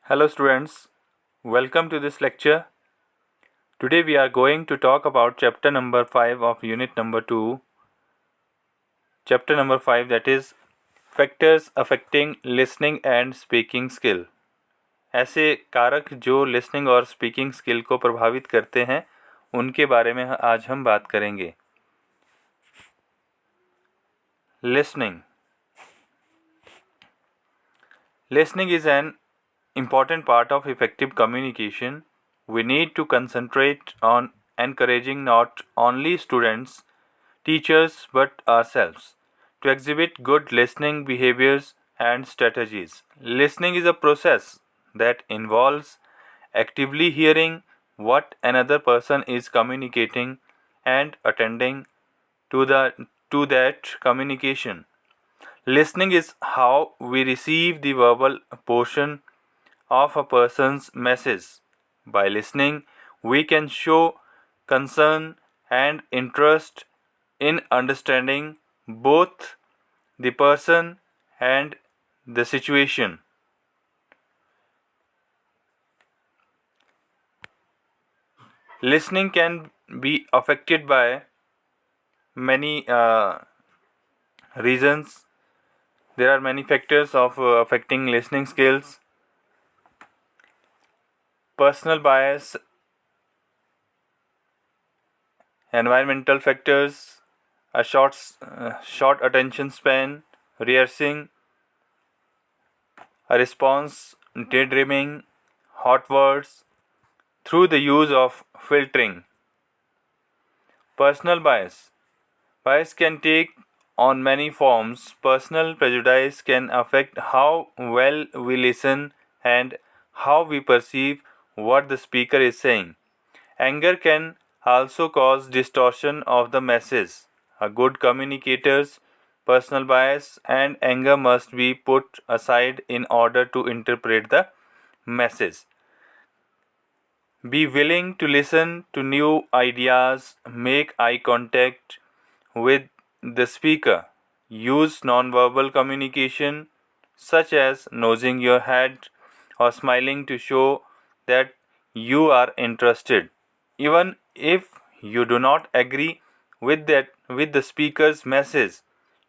Hello students, welcome to this lecture. Today we are going to talk about chapter number 5 of unit number 2. Chapter number 5, that is factors affecting listening and speaking skill. ऐसे कारक जो listening और speaking skill को प्रभावित करते हैं उनके बारे में आज हम बात करेंगे. Listening. Listening is an important part of effective communication. We need to concentrate on encouraging not only students, teachers, but ourselves to exhibit good listening behaviors and strategies. Listening is a process that involves actively hearing what another person is communicating and attending to that communication. Listening is how we receive the verbal portion of a person's message. By listening, we can show concern and interest in understanding both the person and the situation. Listening can be affected by many reasons. There are many factors of affecting listening skills. Personal bias, environmental factors, a short attention span, rehearsing, a response, daydreaming, hot words, through the use of filtering. Personal bias. Bias can take on many forms. Personal prejudice can affect how well we listen and how we perceive what the speaker is saying. Anger can also cause distortion of the message. A good communicator's personal bias and anger must be put aside in order to interpret the message. Be willing to listen to new ideas, make eye contact with the speaker. Use nonverbal communication such as nodding your head or smiling to show that you are interested. Even if you do not agree with the speaker's message,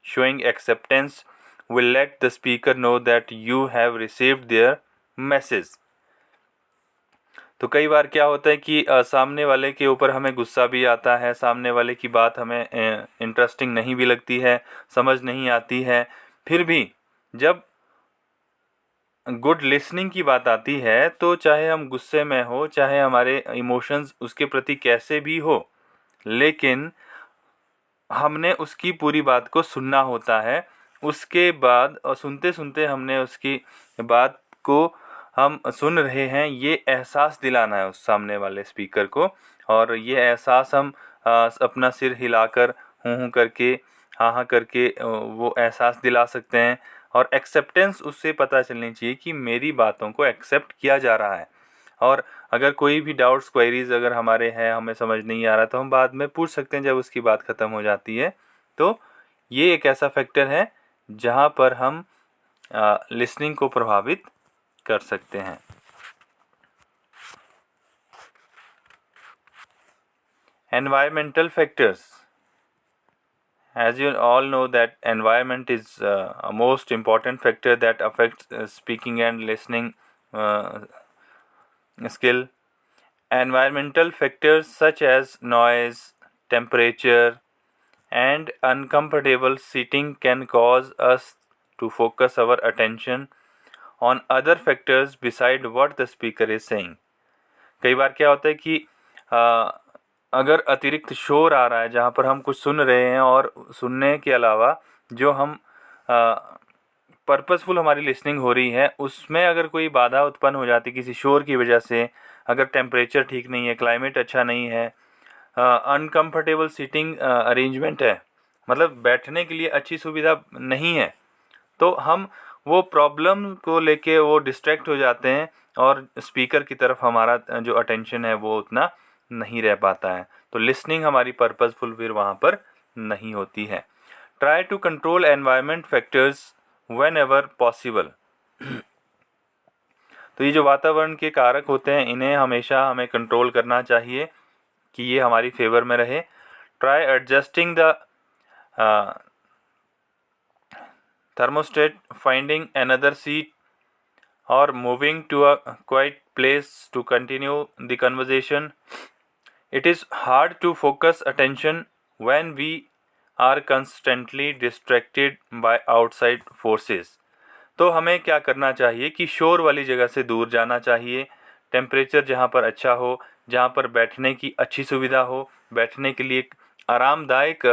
showing acceptance will let the speaker know that you have received their message. तो कई बार क्या होता है कि सामने वाले के ऊपर हमें गुस्सा भी आता है, सामने वाले की बात हमें इंटरेस्टिंग नहीं भी लगती है, समझ नहीं आती है. फिर भी जब गुड लिसनिंग की बात आती है तो चाहे हम गुस्से में हो, चाहे हमारे इमोशंस उसके प्रति कैसे भी हो, लेकिन हमने उसकी पूरी बात को सुनना होता है. उसके बाद और सुनते सुनते हमने उसकी बात को हम सुन रहे हैं ये एहसास दिलाना है उस सामने वाले स्पीकर को. और ये एहसास हम अपना सिर हिलाकर हूँ करके हाँ करके वो एहसास दिला सकते हैं. और एक्सेप्टेंस उससे पता चलनी चाहिए कि मेरी बातों को एक्सेप्ट किया जा रहा है. और अगर कोई भी डाउट्स क्वेरीज अगर हमारे हैं, हमें समझ नहीं आ रहा, तो हम बाद में पूछ सकते हैं जब उसकी बात ख़त्म हो जाती है. तो ये एक ऐसा फैक्टर है जहाँ पर हम लिसनिंग को प्रभावित कर सकते हैं. Environmental factors. As you all know that environment is a most important factor that affects speaking and listening skill. Environmental factors such as noise, temperature, and uncomfortable seating can cause us to focus our attention on other factors beside what the speaker is saying. कई बार क्या होता है कि अगर अतिरिक्त शोर आ रहा है जहाँ पर हम कुछ सुन रहे हैं और सुनने के अलावा जो हम पर्पसफुल हमारी लिसनिंग हो रही है उसमें अगर कोई बाधा उत्पन्न हो जाती किसी शोर की वजह से, अगर टेम्परेचर ठीक नहीं है, क्लाइमेट अच्छा नहीं है, अनकम्फर्टेबल सीटिंग अरेंजमेंट है, मतलब बैठने के लिए अच्छी सुविधा नहीं है, तो हम वो प्रॉब्लम को लेके वो डिस्ट्रैक्ट हो जाते हैं और स्पीकर की तरफ हमारा जो अटेंशन है वो उतना नहीं रह पाता है. तो लिसनिंग हमारी पर्पसफुल फिर वहाँ पर नहीं होती है. Try to control environment factors whenever possible. तो ये जो वातावरण के कारक होते हैं इन्हें हमेशा हमें कंट्रोल करना चाहिए कि ये हमारी फेवर में रहे. Try adjusting the thermostat, finding another seat, or moving to a quiet place to continue the conversation. It is hard to focus attention when we are constantly distracted by outside forces. तो हमें क्या करना चाहिए कि शोर वाली जगह से दूर जाना चाहिए. टेम्परेचर जहाँ पर अच्छा हो, जहाँ पर बैठने की अच्छी सुविधा हो, बैठने के लिए आरामदायक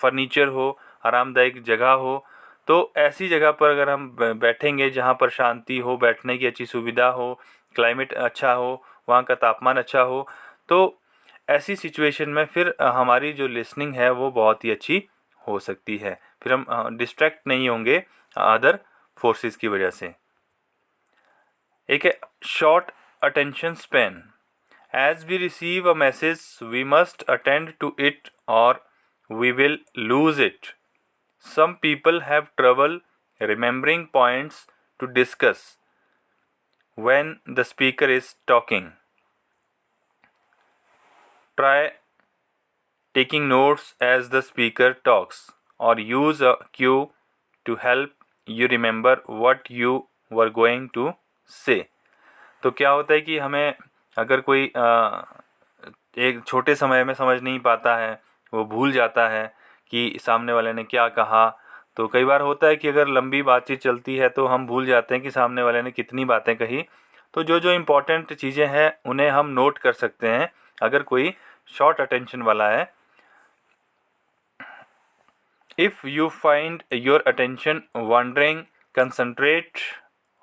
फर्नीचर हो, आरामदायक जगह हो, तो ऐसी जगह पर अगर हम बैठेंगे जहाँ पर शांति हो, बैठने की अच्छी सुविधा हो, क्लाइमेट अच्छा हो, वहाँ का तापमान अच्छा हो, तो ऐसी सिचुएशन में फिर हमारी जो लिसनिंग है वो बहुत ही अच्छी हो सकती है. फिर हम डिस्ट्रैक्ट नहीं होंगे अदर फोर्सेस की वजह से. एक है short attention span. As we receive a message we must attend to it or we will lose it. Some people have trouble remembering points to discuss when the speaker is talking. Try taking notes as the speaker talks or use a cue to help you remember what you were going to say. तो क्या होता है कि हमें अगर कोई एक छोटे समय में समझ नहीं पाता है, वो भूल जाता है कि सामने वाले ने क्या कहा. तो कई बार होता है कि अगर लंबी बातचीत चलती है तो हम भूल जाते हैं कि सामने वाले ने कितनी बातें कही. तो जो जो इम्पोर्टेंट चीज़ें हैं उन्हें हम नोट कर सकते हैं अगर कोई शॉर्ट अटेंशन वाला है. If you find your attention wandering, concentrate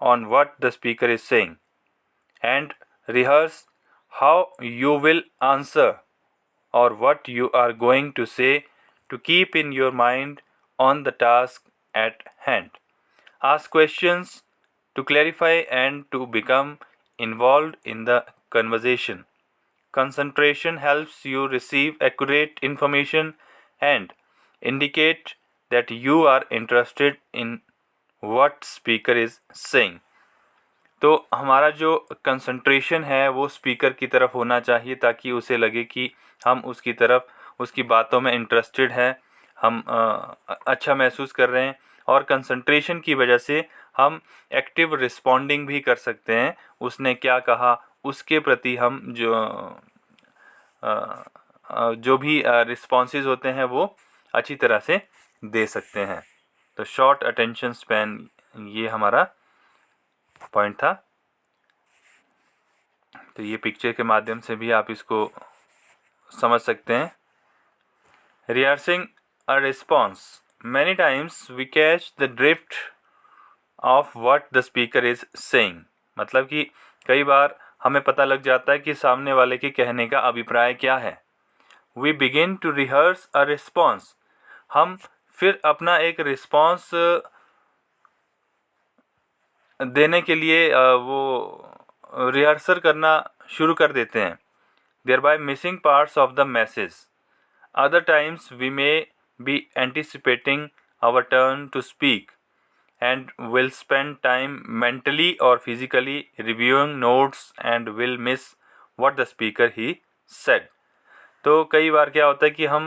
on what the speaker is saying and rehearse how you will answer or what you are going to say to keep in your mind on the task at hand. Ask questions to clarify and to become involved in the conversation. Concentration helps you receive accurate information and indicate that you are interested in what speaker is saying. तो हमारा जो concentration है वो speaker की तरफ होना चाहिए ताकि उसे लगे कि हम उसकी तरफ, उसकी बातों में इंटरेस्टेड हैं, हम अच्छा महसूस कर रहे हैं. और कंसंट्रेशन की वजह से हम एक्टिव रिस्पॉन्डिंग भी कर सकते हैं. उसने क्या कहा उसके प्रति हम जो भी रिस्पॉन्सेज होते हैं वो अच्छी तरह से दे सकते हैं. तो शॉर्ट अटेंशन स्पैन ये हमारा पॉइंट था. तो ये पिक्चर के माध्यम से भी आप इसको समझ सकते हैं. Rehearsing a response. Many times we catch the drift of what the speaker is saying. मतलब कि कई बार हमें पता लग जाता है कि सामने वाले के कहने का अभिप्राय क्या है. We begin to rehearse a response. हम फिर अपना एक रिस्पॉन्स देने के लिए वो रिहर्सल करना शुरू कर देते हैं. Thereby missing parts of the message. Other times we may be anticipating our turn to speak and will spend time mentally or physically reviewing notes and will miss what the speaker he said. तो कई बार क्या होता है कि हम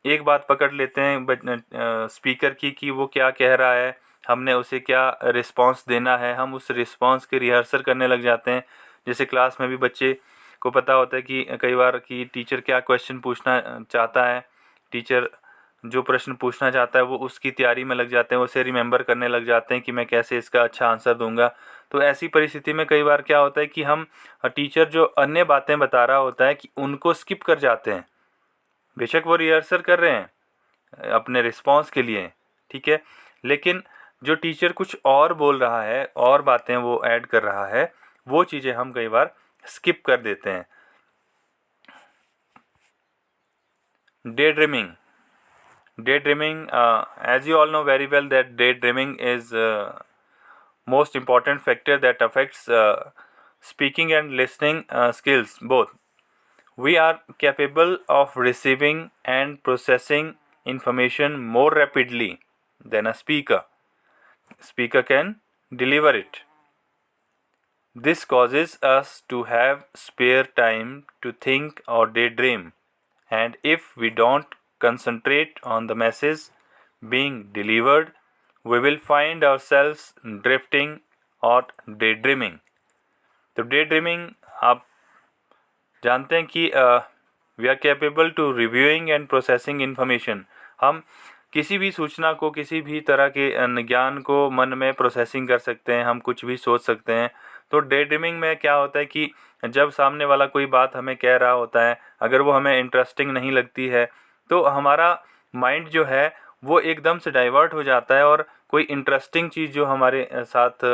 एक बात पकड़ लेते हैं स्पीकर की कि वो क्या कह रहा है, हमने उसे क्या रिस्पांस देना है. हम उस रिस्पांस के रिहर्सल करने लग जाते हैं. जैसे क्लास में भी बच्चे को पता होता है कि कई बार कि टीचर क्या क्वेश्चन पूछना चाहता है, टीचर जो प्रश्न पूछना चाहता है वो उसकी तैयारी में लग जाते हैं, उसे रिमेंबर करने लग जाते हैं कि मैं कैसे इसका अच्छा आंसर दूंगा. तो ऐसी परिस्थिति में कई बार क्या होता है कि हम टीचर जो अन्य बातें बता रहा होता है कि उनको स्किप कर जाते हैं. बेशक वो रिहर्सल कर रहे हैं अपने रिस्पॉन्स के लिए, ठीक है, लेकिन जो टीचर कुछ और बोल रहा है और बातें वो ऐड कर रहा है वो चीज़ें हम कई बार स्किप कर देते हैं. Daydreaming. Daydreaming, as you all know very well that daydreaming is most important factor that affects speaking and listening skills both. We are capable of receiving and processing information more rapidly than a speaker. Speaker can deliver it. This causes us to have spare time to think or daydream, and if we don't concentrate on the message being delivered, we will find ourselves drifting or daydreaming. तो daydreaming आप जानते हैं कि we are capable to reviewing and processing information. हम किसी भी सूचना को, किसी भी तरह के ज्ञान को मन में प्रोसेसिंग कर सकते हैं, हम कुछ भी सोच सकते हैं. तो डे ड्रीमिंग में क्या होता है कि जब सामने वाला कोई बात हमें कह रहा होता है, अगर वो हमें इंटरेस्टिंग नहीं लगती है तो हमारा माइंड जो है वो एकदम से डाइवर्ट हो जाता है और कोई इंटरेस्टिंग चीज़ जो हमारे साथ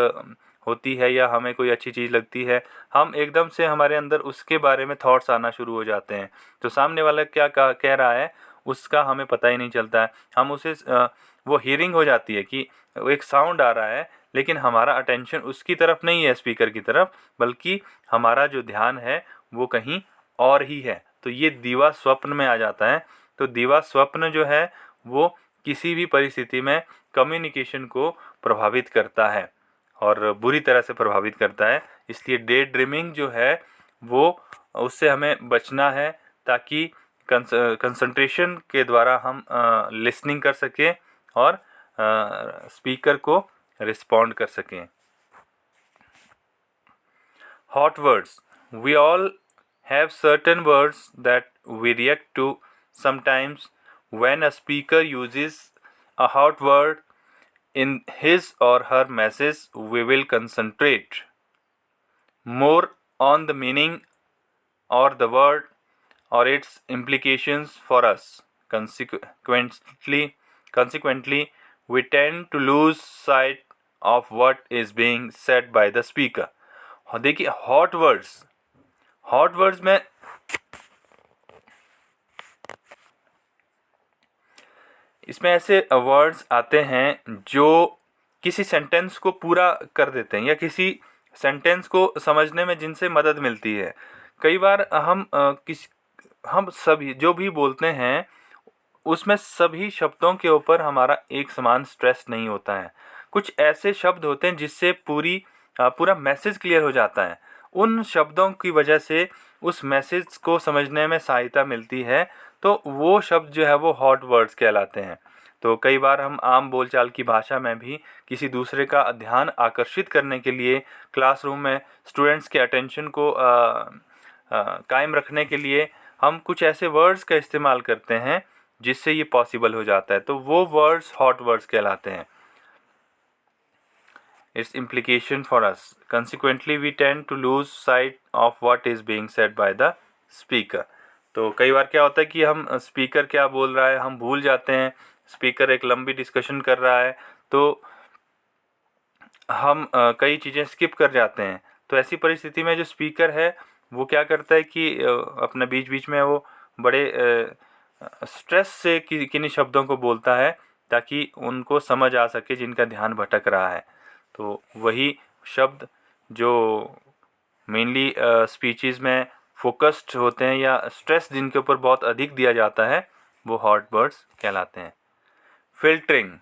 होती है या हमें कोई अच्छी चीज़ लगती है, हम एकदम से हमारे अंदर उसके बारे में थॉट्स आना शुरू हो जाते हैं. तो सामने वाला क्या कह रहा है उसका हमें पता ही नहीं चलता है. हम उसे वो हियरिंग हो जाती है कि एक साउंड आ रहा है, लेकिन हमारा अटेंशन उसकी तरफ नहीं है, स्पीकर की तरफ, बल्कि हमारा जो ध्यान है वो कहीं और ही है. तो ये दीवा स्वप्न में आ जाता है. तो दीवा स्वप्न जो है वो किसी भी परिस्थिति में कम्युनिकेशन को प्रभावित करता है और बुरी तरह से प्रभावित करता है. इसलिए डे ड्रीमिंग जो है वो उससे हमें बचना है, ताकि कंसंट्रेशन के द्वारा हम लिसनिंग कर सकें और स्पीकर को रिस्पॉन्ड कर सकें. Hot words. We all have certain words that we react to. Sometimes when a speaker uses a hot word in his or her message, we will concentrate more on the meaning or the word or its implications for us. Consequently, we tend to lose sight of what is being said by the speaker. देखिए hot words में इसमें ऐसे words आते हैं जो किसी sentence को पूरा कर देते हैं या किसी सेंटेंस को समझने में जिनसे मदद मिलती है. कई बार हम सभी जो भी बोलते हैं उसमें सभी शब्दों के ऊपर हमारा एक समान स्ट्रेस नहीं होता है. कुछ ऐसे शब्द होते हैं जिससे पूरा मैसेज क्लियर हो जाता है. उन शब्दों की वजह से उस मैसेज को समझने में सहायता मिलती है. तो वो शब्द जो है वो हॉट वर्ड्स कहलाते हैं. तो कई बार हम आम बोलचाल की भाषा में भी किसी दूसरे का ध्यान आकर्षित करने के लिए, क्लासरूम में स्टूडेंट्स के अटेंशन को कायम रखने के लिए हम कुछ ऐसे वर्ड्स का इस्तेमाल करते हैं जिससे ये पॉसिबल हो जाता है. तो वो वर्ड्स हॉट वर्ड्स कहलाते हैं. Its implication for us. Consequently, we tend to lose sight of what is being said by the speaker. तो कई बार क्या होता है कि हम स्पीकर क्या बोल रहा है हम भूल जाते हैं. स्पीकर एक लंबी डिस्कशन कर रहा है तो हम कई चीज़ें स्किप कर जाते हैं. तो ऐसी परिस्थिति में जो स्पीकर है वो क्या करता है कि अपने बीच बीच में वो बड़े स्ट्रेस से किन्हीं शब्दों को बोलता है ताकि उनको समझ आ सके जिनका ध्यान भटक रहा है. तो वही शब्द जो मेनली स्पीचेस में फोकस्ड होते हैं या स्ट्रेस जिनके ऊपर बहुत अधिक दिया जाता है वो हॉट वर्ड्स कहलाते हैं. Filtering.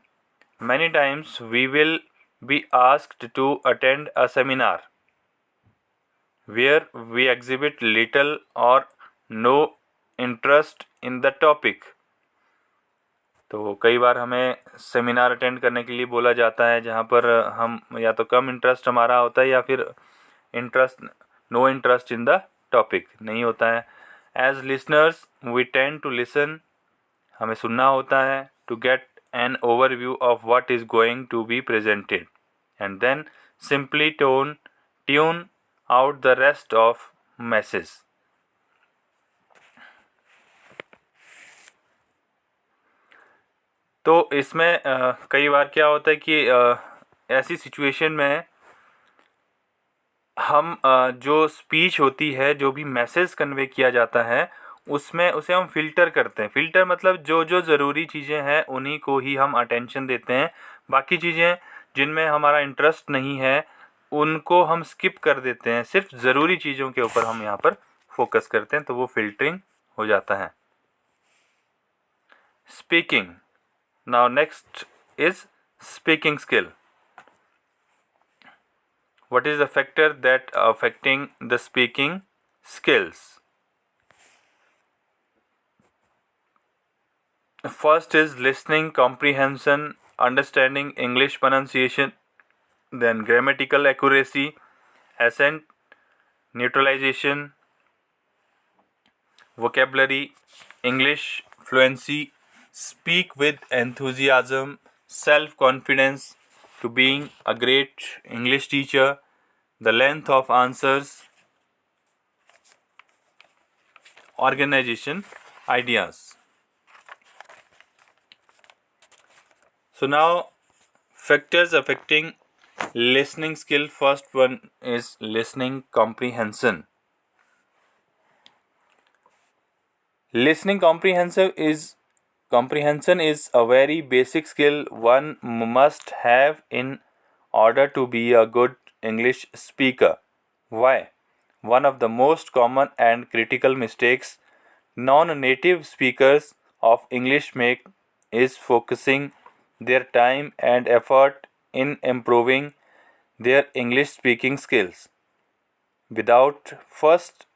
Many times we will be asked to attend a seminar where we exhibit little or no interest in the topic. तो कई बार हमें सेमिनार अटेंड करने के लिए बोला जाता है जहाँ पर हम या तो कम इंटरेस्ट हमारा होता है या फिर no interest in the topic नहीं होता है. As listeners we tend to listen. हमें सुनना होता है to get an overview of what is going to be presented and then simply tune out the rest of message. तो इसमें कई बार क्या होता है कि ऐसी सिचुएशन में हम जो स्पीच होती है, जो भी मैसेज कन्वे किया जाता है, उसमें उसे हम फ़िल्टर करते हैं. फ़िल्टर मतलब जो जो ज़रूरी चीज़ें हैं उन्हीं को ही हम अटेंशन देते हैं. बाकी चीज़ें जिनमें हमारा इंटरेस्ट नहीं है उनको हम स्किप कर देते हैं. सिर्फ ज़रूरी चीज़ों के ऊपर हम यहाँ पर फोकस करते हैं. तो वो फ़िल्टरिंग हो जाता है. Speaking. Now next is speaking skill. What is the factor that affecting the speaking skills? First is listening comprehension, understanding English pronunciation, then grammatical accuracy, accent neutralization, vocabulary, English fluency, speak with enthusiasm, self confidence to being a great English teacher, the length of answers, organization, ideas. So now, factors affecting listening skill. First one is listening comprehension. Listening comprehension is a very basic skill one must have in order to be a good English speaker. Why? One of the most common and critical mistakes non-native speakers of English make is focusing their time and effort in improving their English speaking skills without first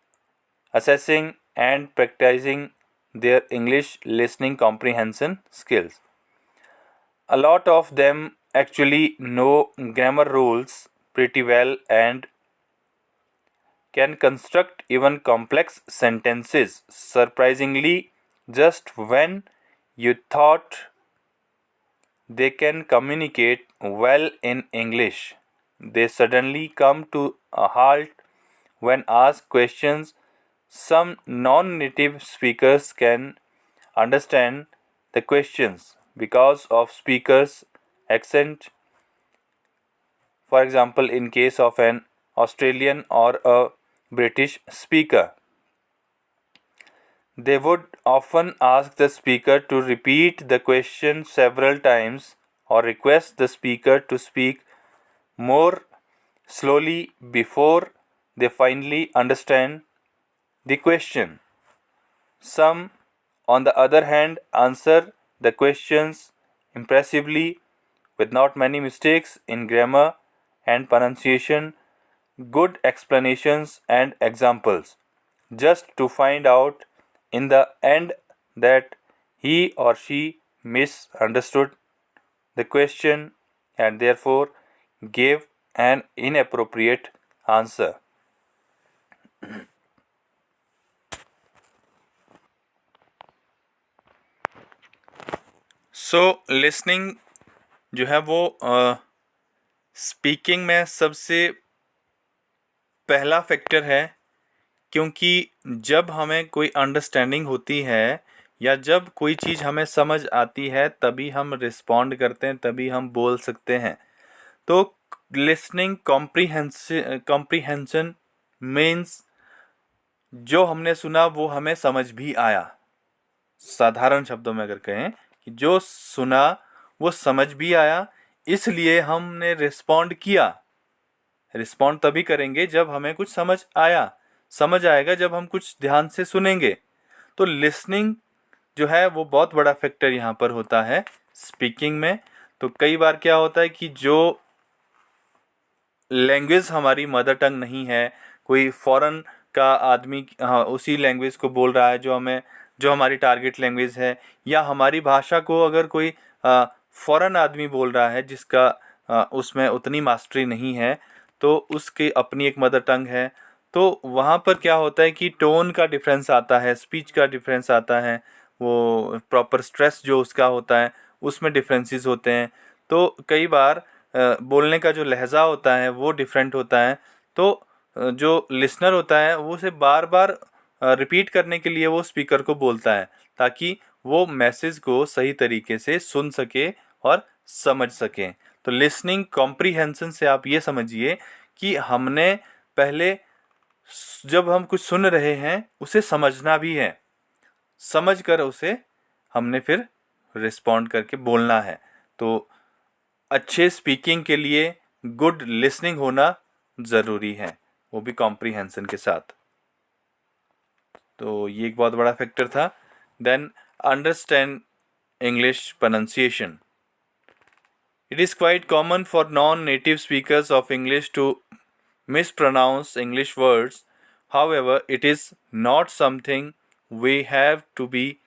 assessing and practicing their English listening comprehension skills. A lot of them actually know grammar rules pretty well and can construct even complex sentences surprisingly just when you thought they can communicate well in English. They suddenly come to a halt when asked questions. Some non native speakers can understand the questions because of speaker's accent. For example, in case of an Australian or a British speaker, they would often ask the speaker to repeat the question several times or request the speaker to speak more slowly before they finally understand the question. Some, on the other hand, answer the questions impressively with not many mistakes in grammar and pronunciation, good explanations and examples, just to find out in the end that he or she misunderstood the question and therefore gave an inappropriate answer. So listening जो है वो speaking में सबसे पहला factor है, क्योंकि जब हमें कोई अंडरस्टैंडिंग होती है या जब कोई चीज़ हमें समझ आती है तभी हम रिस्पॉन्ड करते हैं, तभी हम बोल सकते हैं. तो लिसनिंग कॉम्प्रीहेंशन मीन्स जो हमने सुना वो हमें समझ भी आया. साधारण शब्दों में अगर कहें कि जो सुना वो समझ भी आया, इसलिए हमने रिस्पॉन्ड किया. रिस्पॉन्ड तभी करेंगे जब हमें कुछ समझ आया. समझ आएगा जब हम कुछ ध्यान से सुनेंगे. तो लिसनिंग जो है वो बहुत बड़ा फैक्टर यहाँ पर होता है स्पीकिंग में. तो कई बार क्या होता है कि जो लैंग्वेज हमारी मदर टंग नहीं है, कोई फॉरेन का आदमी उसी लैंग्वेज को बोल रहा है जो हमारी टारगेट लैंग्वेज है, या हमारी भाषा को अगर कोई फॉरेन आदमी बोल रहा है जिसका उसमें उतनी मास्टरी नहीं है, तो उसकी अपनी एक मदर टंग है, तो वहाँ पर क्या होता है कि टोन का डिफरेंस आता है, स्पीच का डिफरेंस आता है, वो प्रॉपर स्ट्रेस जो उसका होता है उसमें डिफरेंसेस होते हैं. तो कई बार बोलने का जो लहजा होता है वो डिफरेंट होता है. तो जो लिसनर होता है वो उसे बार बार रिपीट करने के लिए वो स्पीकर को बोलता है ताकि वो मैसेज को सही तरीके से सुन सके और समझ सके. तो लिसनिंग कॉम्प्रीहेंशन से आप ये समझिए कि हमने पहले जब हम कुछ सुन रहे हैं उसे समझना भी है, समझ कर उसे हमने फिर रिस्पॉन्ड करके बोलना है. तो अच्छे स्पीकिंग के लिए गुड लिसनिंग होना ज़रूरी है, वो भी कॉम्प्रीहेंशन के साथ. तो ये एक बहुत बड़ा फैक्टर था. Then understand English pronunciation. It is quite common for non-native speakers of English to mispronounce English words. However, it is not something we have to be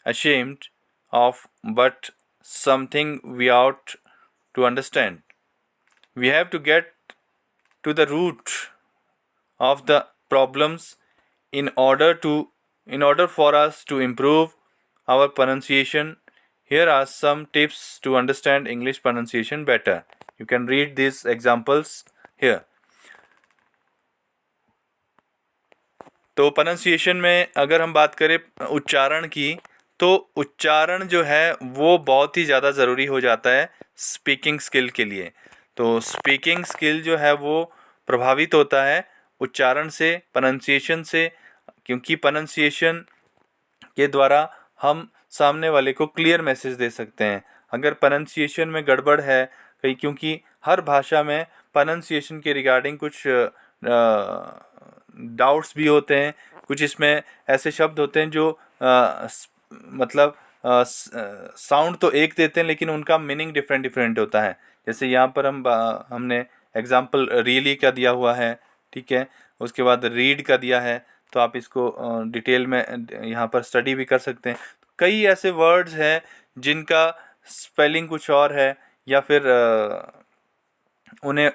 ashamed of, but something we ought to understand. We have to get to the root of the problems in order for us to improve our pronunciation. Here are some tips to understand English pronunciation better. You can read these examples here. तो pronunciation में अगर हम बात करें उच्चारण की, तो उच्चारण जो है वो बहुत ही ज़्यादा ज़रूरी हो जाता है स्पीकिंग स्किल के लिए. तो स्पीकिंग स्किल जो है वो प्रभावित होता है उच्चारण से, pronunciation से, क्योंकि pronunciation के द्वारा हम सामने वाले को क्लियर मैसेज दे सकते हैं. अगर pronunciation में गड़बड़ है कहीं, क्योंकि हर भाषा में pronunciation के रिगार्डिंग कुछ डाउट्स भी होते हैं. कुछ इसमें ऐसे शब्द होते हैं जो मतलब साउंड तो एक देते हैं लेकिन उनका मीनिंग डिफरेंट होता है. जैसे यहाँ पर हमने एग्जांपल रियली का दिया हुआ है, ठीक है, उसके बाद रीड का दिया है. तो आप इसको डिटेल में यहाँ पर स्टडी भी कर सकते हैं. कई ऐसे वर्ड्स हैं जिनका स्पेलिंग कुछ और है, या फिर उन्हें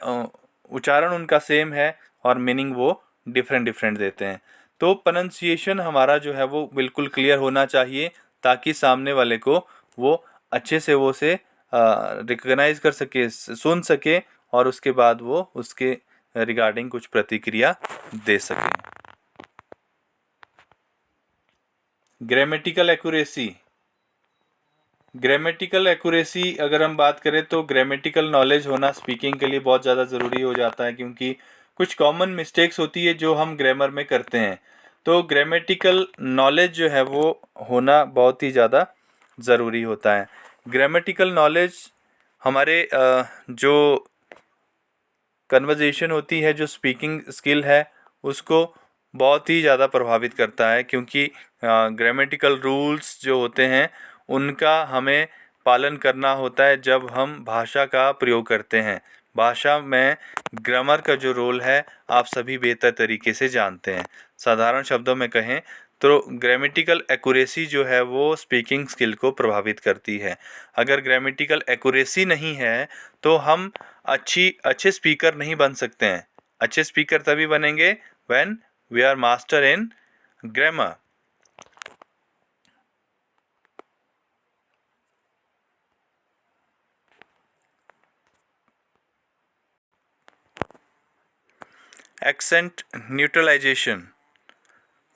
उच्चारण उनका सेम है और मीनिंग वो डिफरेंट देते हैं. तो प्रोनंसिएशन हमारा जो है वो बिल्कुल क्लियर होना चाहिए, ताकि सामने वाले को वो अच्छे से वो से रिकग्नाइज कर सके, सुन सके, और उसके बाद वो उसके रिगार्डिंग कुछ प्रतिक्रिया दे सके. ग्रामेटिकल एक्यूरेसी अगर हम बात करें तो ग्रामेटिकल नॉलेज होना स्पीकिंग के लिए बहुत ज़्यादा ज़रूरी हो जाता है, क्योंकि कुछ कॉमन मिस्टेक्स होती है जो हम ग्रामर में करते हैं. तो ग्रामेटिकल नॉलेज जो है वो होना बहुत ही ज़्यादा ज़रूरी होता है. ग्रामेटिकल नॉलेज हमारे जो कन्वर्जेशन होती है, जो स्पीकिंग स्किल है, उसको बहुत ही ज़्यादा प्रभावित करता है, क्योंकि ग्रामेटिकल रूल्स जो होते हैं उनका हमें पालन करना होता है जब हम भाषा का प्रयोग करते हैं. भाषा में ग्रामर का जो रोल है आप सभी बेहतर तरीके से जानते हैं. साधारण शब्दों में कहें तो ग्रामेटिकल एक्यूरेसी जो है वो स्पीकिंग स्किल को प्रभावित करती है. अगर ग्रामेटिकल एक्यूरेसी नहीं है तो हम अच्छे स्पीकर नहीं बन सकते हैं. अच्छे स्पीकर तभी बनेंगे when we are master in grammar. Accent neutralization.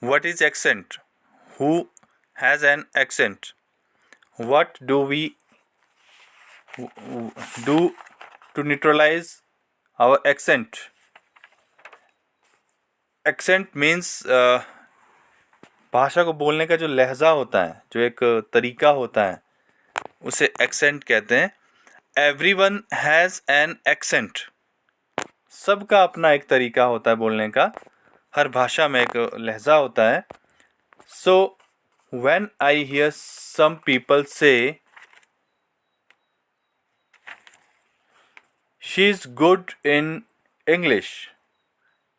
What is accent? Who has an accent? What do we do to neutralize our accent? Accent means भाषा को बोलने का जो लहजा होता है, जो एक तरीका होता है, उसे accent कहते हैं. Everyone has an accent. सबका अपना एक तरीका होता है बोलने का, हर भाषा में एक लहजा होता है. So when I hear some people say she is good in English,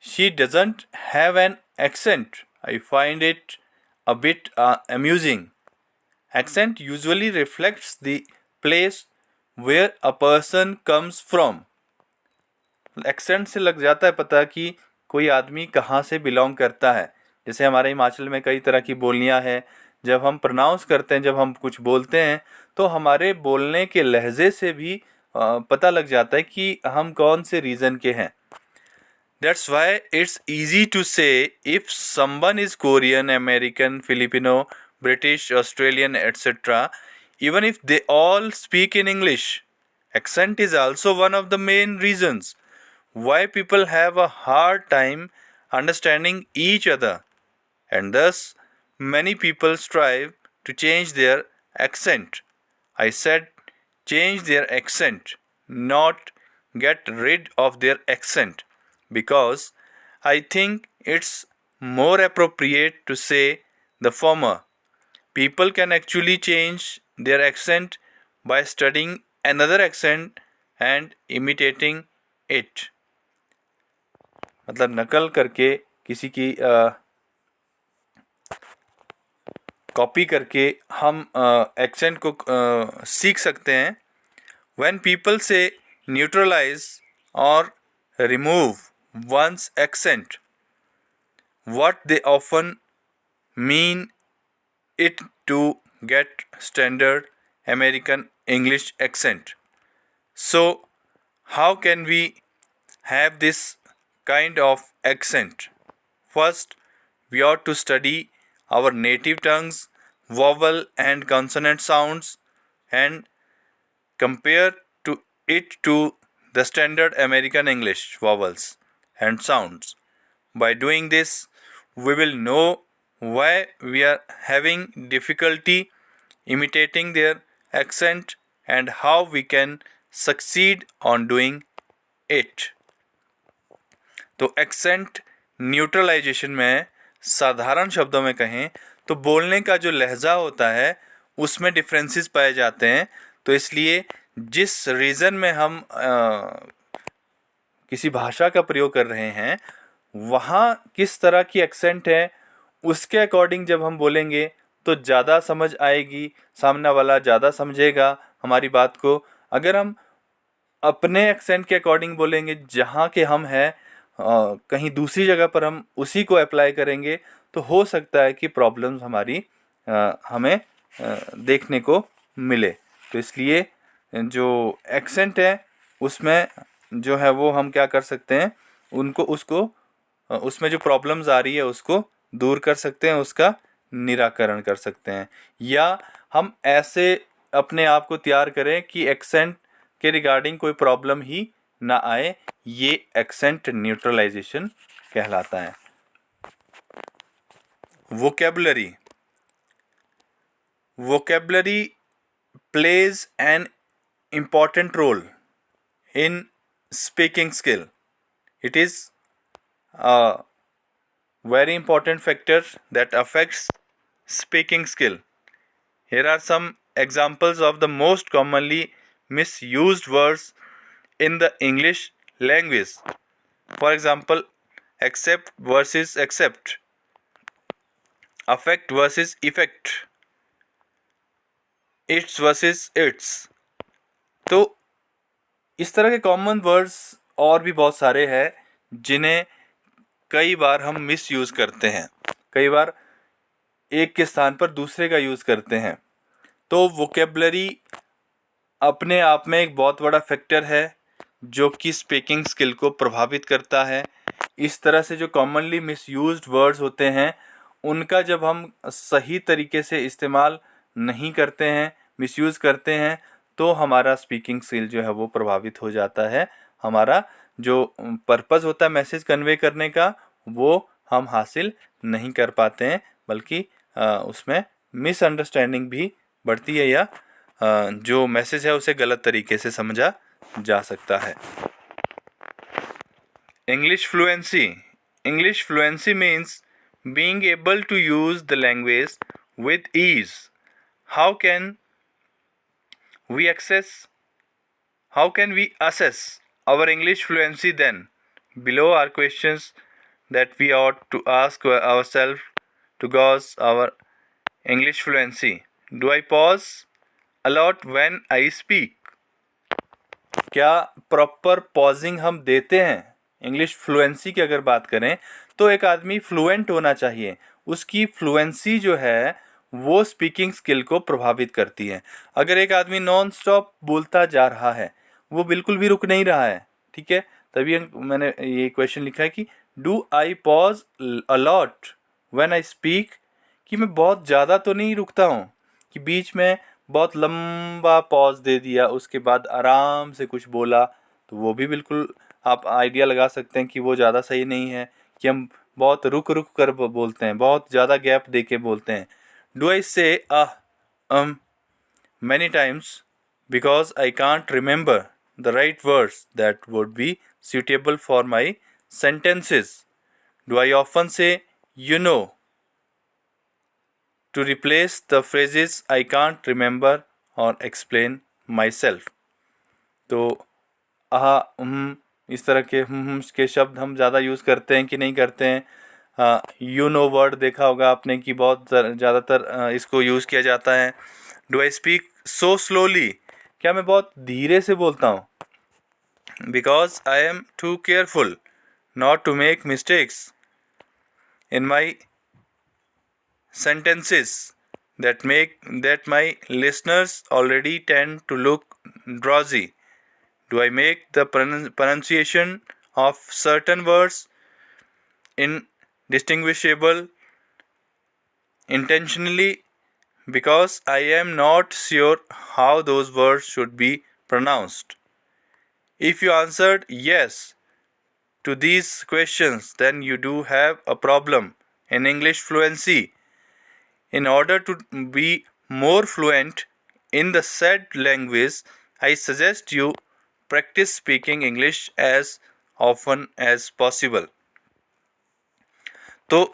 she doesn't have an accent, I find it a bit amusing. Accent usually reflects the place where a person comes from. Accent से लग जाता है पता कि कोई आदमी कहाँ से बिलोंग करता है. जैसे हमारे हिमाचल में कई तरह की बोलियाँ हैं. जब हम प्रोनाउंस करते हैं, जब हम कुछ बोलते हैं, तो हमारे बोलने के लहजे से भी पता लग जाता है कि हम कौन से रीजन के हैं. That's why it's easy to say if someone is Korean, American, Filipino, British, Australian, etc., even if they all speak in English. Accent is also one of the main reasons why people have a hard time understanding each other, and thus many people strive to change their accent. I said change their accent, not get rid of their accent, because I think it's more appropriate to say the former. People can actually change their accent by studying another accent and imitating it. मतलब नकल करके किसी की copy करके हम accent को सीख सकते हैं. व्हेन पीपल से न्यूट्रलाइज और remove one's accent, what they often mean it to get standard American English accent. So, how can we have this kind of accent? First, we ought to study our native tongues, vowel and consonant sounds, and compare to it to the standard American English vowels and sounds. By doing this, we will know why we are having difficulty imitating their accent and how we can succeed on doing it. तो accent neutralisation में साधारण शब्दों में कहें तो बोलने का जो लहजा होता है उसमें डिफरेंसेस पाए जाते हैं. तो इसलिए जिस रीजन में हम किसी भाषा का प्रयोग कर रहे हैं वहाँ किस तरह की एक्सेंट है उसके अकॉर्डिंग जब हम बोलेंगे तो ज़्यादा समझ आएगी, सामने वाला ज़्यादा समझेगा हमारी बात को. अगर हम अपने एक्सेंट के अकॉर्डिंग बोलेंगे जहाँ के हम हैं कहीं दूसरी जगह पर हम उसी को अप्लाई करेंगे तो हो सकता है कि प्रॉब्लम्स हमारी हमें देखने को मिले. तो इसलिए जो एक्सेंट है उसमें जो है वो हम क्या कर सकते हैं उसको उसमें जो प्रॉब्लम्स आ रही है उसको दूर कर सकते हैं, उसका निराकरण कर सकते हैं. या हम ऐसे अपने आप को तैयार करें कि एक्सेंट के रिगार्डिंग कोई प्रॉब्लम ही ना आए. ये एक्सेंट न्यूट्रलाइजेशन कहलाता है. Vocabulary plays an important role in speaking skill. It is a very important factor that affects speaking skill. Here are some examples of the most commonly misused words in the English language. For example, accept versus accept, affect versus effect, its versus its. तो इस तरह के common words और भी बहुत सारे हैं जिन्हें कई बार हम मिस यूज़ करते हैं, कई बार एक के स्थान पर दूसरे का यूज़ करते हैं. तो वोकेबलरी अपने आप में एक बहुत बड़ा फैक्टर है जो कि स्पीकिंग स्किल को प्रभावित करता है. इस तरह से जो कॉमनली मिसयूज्ड वर्ड्स होते हैं उनका जब हम सही तरीके से इस्तेमाल नहीं करते हैं, मिसयूज़ करते हैं, तो हमारा स्पीकिंग स्किल जो है वो प्रभावित हो जाता है. हमारा जो पर्पज़ होता है मैसेज कन्वे करने का वो हम हासिल नहीं कर पाते हैं, बल्कि उसमें मिसअंडरस्टैंडिंग भी बढ़ती है या जो मैसेज है उसे गलत तरीके से समझा जा सकता है. English fluency means being able to use the language with ease. How can we assess our English fluency then? Below are questions that we ought to ask ourselves to gauge our English fluency. Do I pause a lot when I speak? क्या proper pausing हम देते हैं? English fluency की अगर बात करें तो एक आदमी फ्लुएंट होना चाहिए. उसकी फ्लुएंसी जो है वो स्पीकिंग स्किल को प्रभावित करती है. अगर एक आदमी नॉन स्टॉप बोलता जा रहा है, वो बिल्कुल भी रुक नहीं रहा है, ठीक है, तभी मैंने ये क्वेश्चन लिखा है कि do I pause a lot when I speak, कि मैं बहुत ज़्यादा तो नहीं रुकता हूँ कि बीच में बहुत लंबा पॉज दे दिया उसके बाद आराम से कुछ बोला. तो वो भी बिल्कुल आप आइडिया लगा सकते हैं कि वो ज़्यादा सही नहीं है कि हम बहुत रुक रुक कर बोलते हैं, बहुत ज़्यादा गैप दे के बोलते हैं. डू आई से many times because I can't remember the right words that would be suitable for my sentences. Do I often say you know to replace the phrases I can't remember or explain myself? तो इस तरह के के शब्द हम ज़्यादा use करते हैं कि नहीं करते हैं। यू नो वर्ड देखा होगा आपने कि बहुत ज़्यादातर इसको यूज़ किया जाता है। Do I speak so slowly, क्या मैं बहुत धीरे से बोलता हूँ? Because I am too careful not to make mistakes in my sentences that my listeners already tend to look drowsy. Do I make the pronunciation of certain words indistinguishable intentionally because I am not sure how those words should be pronounced? If you answered yes to these questions, then you do have a problem in English fluency. In order to be more fluent in the said language, I suggest you practice speaking English as often as possible. तो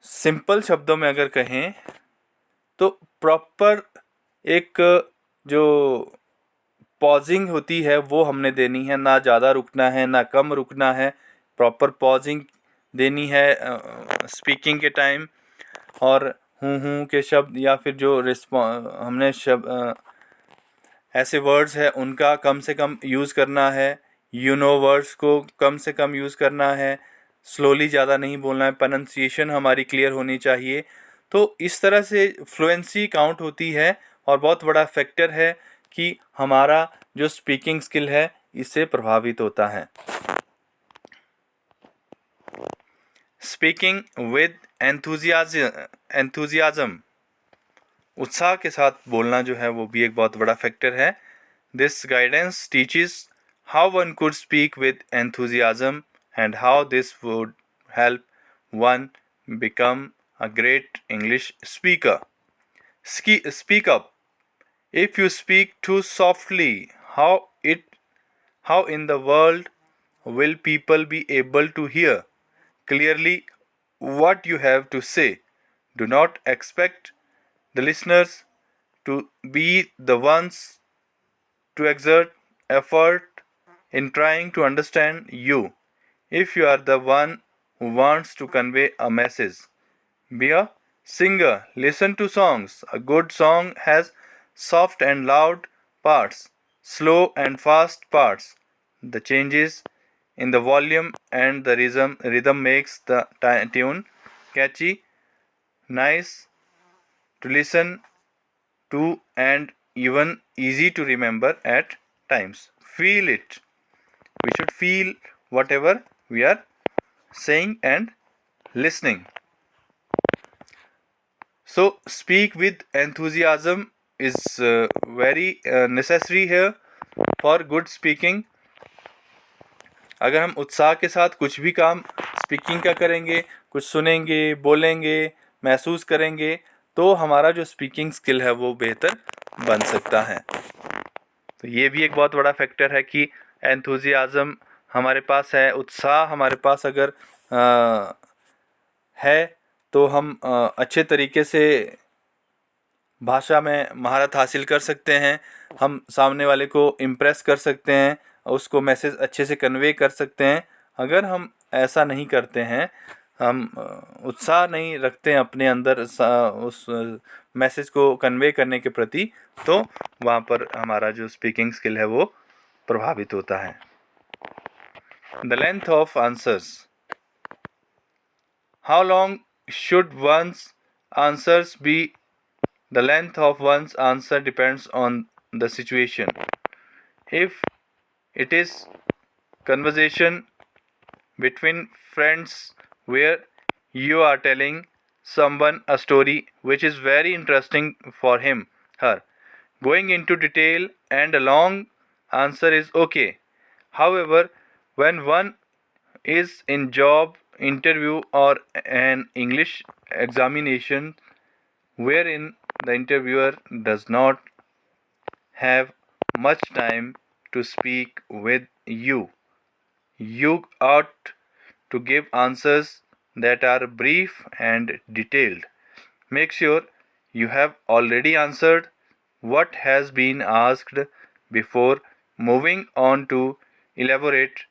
simple शब्दों में अगर कहें तो proper एक जो pausing होती है वो हमने देनी है, ना ज़्यादा रुकना है ना कम रुकना है, प्रॉपर पॉजिंग देनी है स्पीकिंग के टाइम। और हूँ के शब्द या फिर जो हमने शब्द ऐसे वर्ड्स है उनका कम से कम यूज़ करना है। यू नो वर्ड्स को कम से कम यूज़ करना है, स्लोली ज़्यादा नहीं बोलना है, प्रोनंसिएशन हमारी क्लियर होनी चाहिए। तो इस तरह से फ्लुएंसी काउंट होती है और बहुत बड़ा फैक्टर है कि हमारा जो स्पीकिंग स्किल है इससे प्रभावित होता है। स्पीकिंग विद एंथुजियाज्म, उत्साह के साथ बोलना जो है वो भी एक बहुत बड़ा फैक्टर है। This guidance teaches how one could speak with enthusiasm and how this would help one become a great English speaker. Speak up. If you speak too softly, how in the world will people be able to hear clearly what you have to say? Do not expect the listeners to be the ones to exert effort in trying to understand you. If you are the one who wants to convey a message, be a singer, listen to songs. A good song has soft and loud parts, slow and fast parts. The changes in the volume and the rhythm makes the tune catchy, nice to listen to, and even easy to remember at times. Feel it. We should feel whatever we are saying and listening. So, speak with enthusiasm is very necessary here for good speaking. अगर हम उत्साह के साथ कुछ भी काम speaking का करेंगे, कुछ सुनेंगे, बोलेंगे, महसूस करेंगे, तो हमारा जो स्पीकिंग स्किल है वो बेहतर बन सकता है। तो ये भी एक बहुत बड़ा फैक्टर है कि एंथुजियाज्म हमारे पास है, उत्साह हमारे पास अगर है तो हम अच्छे तरीके से भाषा में महारत हासिल कर सकते हैं, हम सामने वाले को इम्प्रेस कर सकते हैं, उसको मैसेज अच्छे से कन्वे कर सकते हैं। अगर हम ऐसा नहीं करते हैं, हम उत्साह नहीं रखते हैं अपने अंदर उस मैसेज को कन्वे करने के प्रति, तो वहाँ पर हमारा जो स्पीकिंग स्किल है वो प्रभावित होता है। The length of answers. How long should one's answers be? The length of one's answer depends on the situation. If it is conversation between friends where you are telling someone a story which is very interesting for him, her, going into detail and a long answer is okay. However, when one is in job interview or an English examination wherein the interviewer does not have much time to speak with you, you ought to give answers that are brief and detailed. Make sure you have already answered what has been asked before moving on to elaborate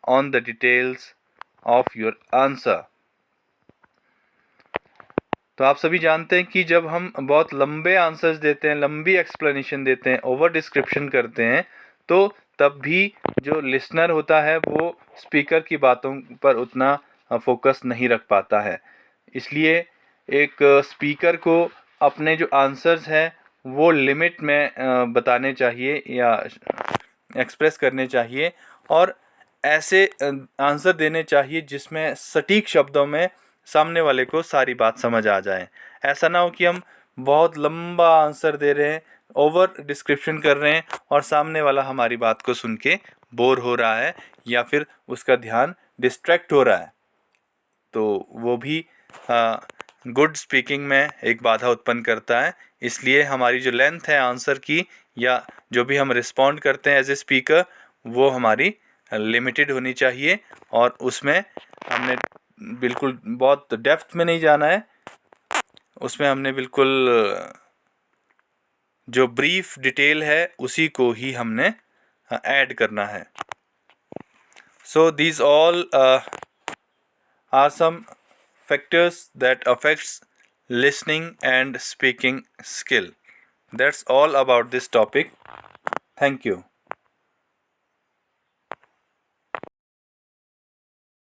on the details of your answer. तो आप सभी जानते हैं कि जब हम बहुत लंबे आंसर्स देते हैं, लंबी एक्सप्लेनेशन देते हैं, ओवर डिस्क्रिप्शन करते हैं, तो तब भी जो लिसनर होता है वो स्पीकर की बातों पर उतना फोकस नहीं रख पाता है. इसलिए एक स्पीकर को अपने जो आंसर्स हैं वो लिमिट में बताने चाहिए या एक्सप्रेस करने चाहिए, और ऐसे आंसर देने चाहिए जिसमें सटीक शब्दों में सामने वाले को सारी बात समझ आ जाए. ऐसा ना हो कि हम बहुत लंबा आंसर दे रहे हैं, ओवर डिस्क्रिप्शन कर रहे हैं और सामने वाला हमारी बात को सुन के बोर हो रहा है या फिर उसका ध्यान डिस्ट्रैक्ट हो रहा है, तो वो भी गुड स्पीकिंग में एक बाधा उत्पन्न करता है. इसलिए हमारी जो लेंथ है आंसर की या जो भी हम रिस्पॉन्ड करते हैं एज ए स्पीकर, वो हमारी लिमिटेड होनी चाहिए और उसमें हमने बिल्कुल बहुत डेप्थ में नहीं जाना है. उसमें हमने बिल्कुल जो ब्रीफ डिटेल है उसी को ही हमने ऐड करना है. So these all are some factors that affects listening and speaking skill. That's all about this topic. Thank you.